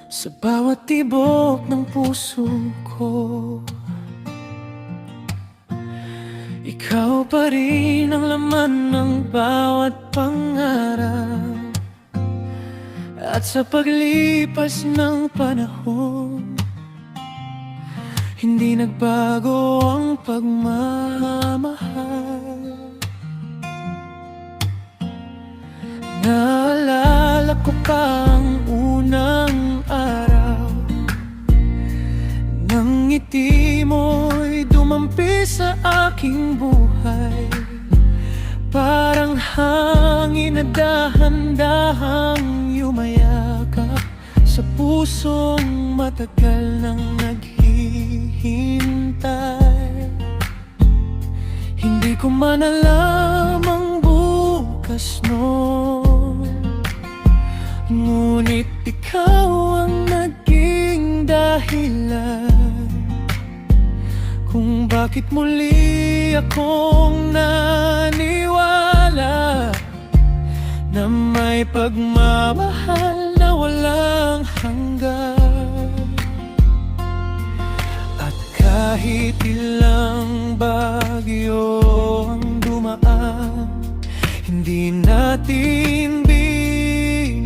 Sa bawat tibok ng puso ko, ikaw pa rin ang laman ng bawat pangarap. At sa paglipas ng panahon, hindi nagbago ang pagmamahal. Naalala ko pa ang unang araw nang ngiti mo'y dumampi sa aking buhay. Parang hangin na dahan-dahang yumayakap sa pusong matagal nang naghihintay. Hindi ko man alam ang bukas noon, ngunit ikaw ang naging dahilan kung bakit muli akong naniwala na may pagmamahal na walang hanggan. At kahit ilang bagyo ang dumaan, hindi natin binitawan.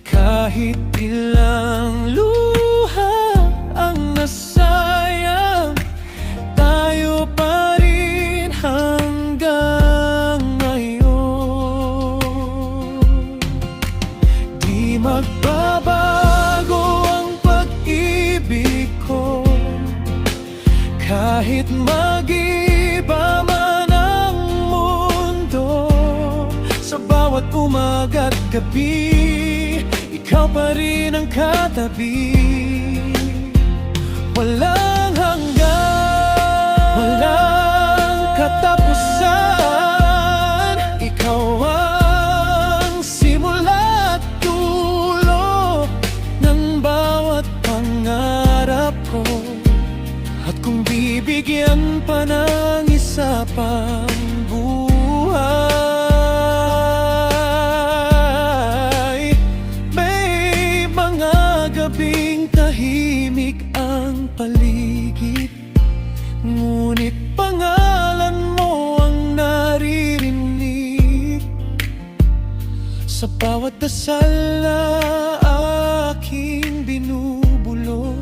Kahit ilang luha ang nasayang, tayo pa rin hanggang ngayon. Di magbabago ang pag-ibig ko, kahit mag-iba man ang mundo. Sa bawat umaga't gabi, ikaw pa rin ang katabi. Walang hanggan, walang katapusan. Ikaw ang simula at dulo ng bawat pangarap ko. At kung bibigyan pa ng isa pang buhay, may mga gabing tahimik ang paligid, ngunit pangalan mo ang naririnig sa bawat dasal na aking binubulong.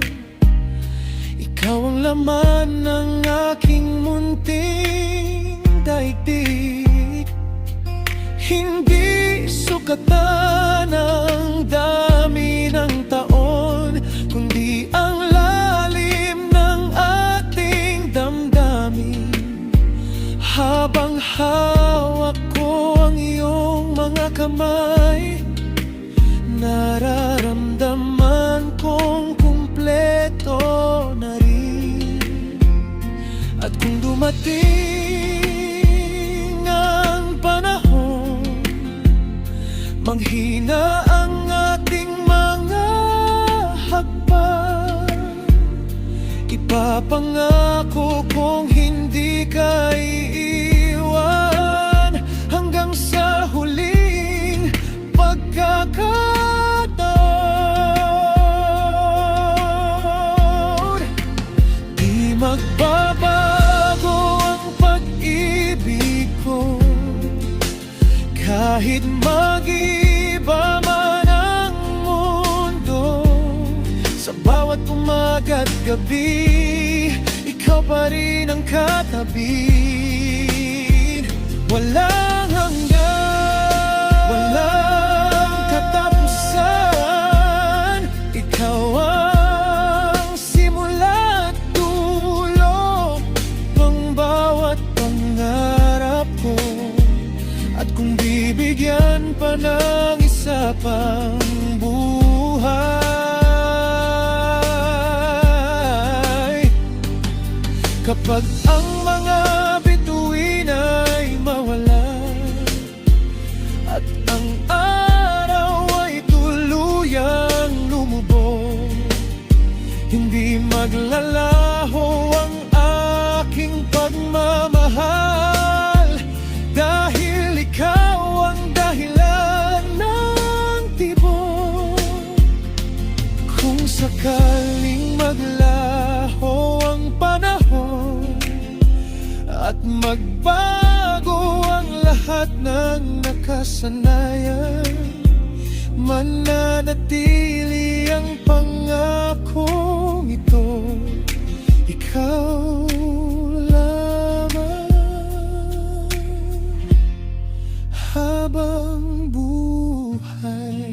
Ikaw ang laman ng aking munting daigdig, hindi sukatan ang dami ng taon, kundi ang lalim ng ating damdamin. Habang hawak ko ang iyong mga kamay, nararamdaman kong kumpleto na rin. At kung dumating ang panahon, manghina ang ating mga hakbang, ipapangako kong hindi ka iiwan hanggang sa huling pagkakataon. Di magbabago ang pag-ibig ko, kahit mag-iba man ang mundo. Sa bawat umaga't gabi, ikaw pa rin ang katabi. Walang hanggan, walang katapusan. Ikaw ang simula at dulo ng bawat pangarap ko. At kung bibigyan pa ng isa pang buhay, kapag ang mga bituin ay mawala at ang araw ay tuluyang lumubog, hindi maglalaho ang aking pagmamahal, dahil ikaw ang dahilan ng magbago ang lahat ng nakasanayan, mananatili ang pangakong ito. Ikaw lamang habang buhay.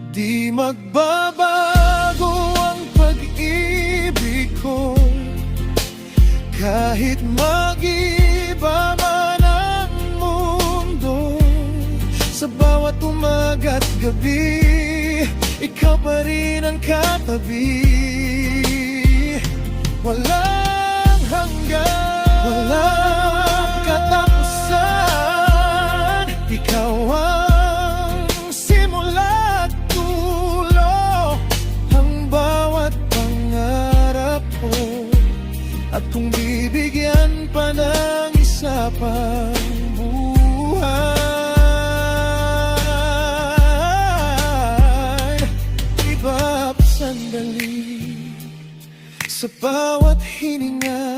Di magbabago ang pag-ibig ko, kahit mag-iba man ang mundo. Sa bawat umaga't gabi, ikaw pa rin ang katabi. Walang hanggan, walang katapusan. Ikaw ang simula't dulo, ang bawat pangarap ko. At kung bibigyan pa ng isa pang buhay, iba sandali. Sa bawat hininga,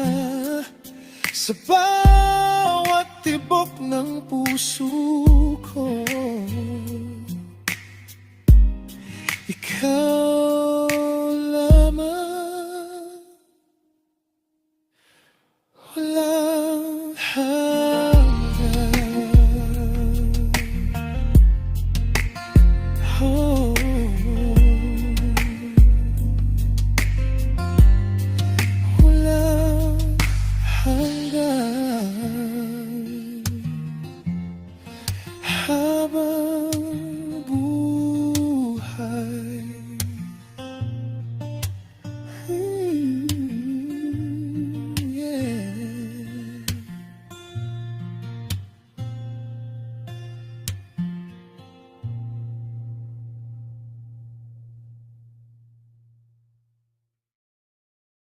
sa bawat tibok ng puso